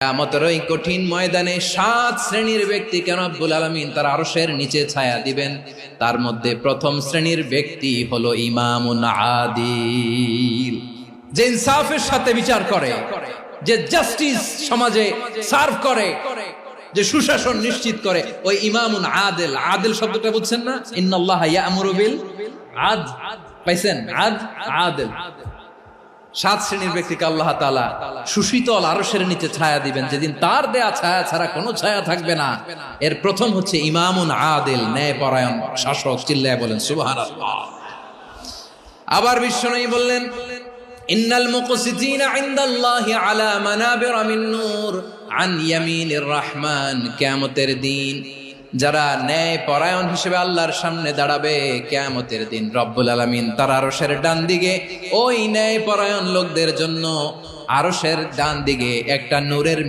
কিয়ামতের ওই কঠিন ময়দানে 7 শ্রেণীর ব্যক্তিকে রব্বুল আলামিন তার আরশের নিচে ছায়া দিবেন। তার মধ্যে প্রথম শ্রেণীর ব্যক্তি হলো ইমামুন আদিল, যে ইনসাফের সাথে বিচার করে, যে জাস্টিস সমাজে সার্ভ করে, যে সুশাসন নিশ্চিত করে, ওই ইমামুন আদিল। আদিল শব্দটা বুঝছেন না? ইন্নাল্লাহা ইয়া'মুরু বিল আদল, পাইছেন? আদিল। 7 শ্রেণীর ব্যক্তিকে আল্লাহ তাআলা সুশীতল আরশের নিচে ছায়া দিবেন, যেদিন তার দেয়া ছায়া ছাড়া কোনো ছায়া থাকবে না। এর প্রথম হচ্ছে ইমামুন আদিল, ন্যায়পরায়ণ শাসক। চিল্লায় বলেন সুবহানাল্লাহ। আবার বিশ্বনবী বললেন, ইন্নাল মুকসিতিনা ইনদাল্লাহি আলা মানাবিরা মিন নূর আন ইয়ামিনির রহমান। কিয়ামতের দিন যারা ন্যায় পরায়ণ হিসেবে আল্লাহর সামনে দাঁড়াবে, কিয়ামতের দিন রব্বুল আলামিন তার আরশের ডান দিকে ওই ন্যায় পরায়ণ লোকদের জন্য আরশের ডান দিকে একটা নূরের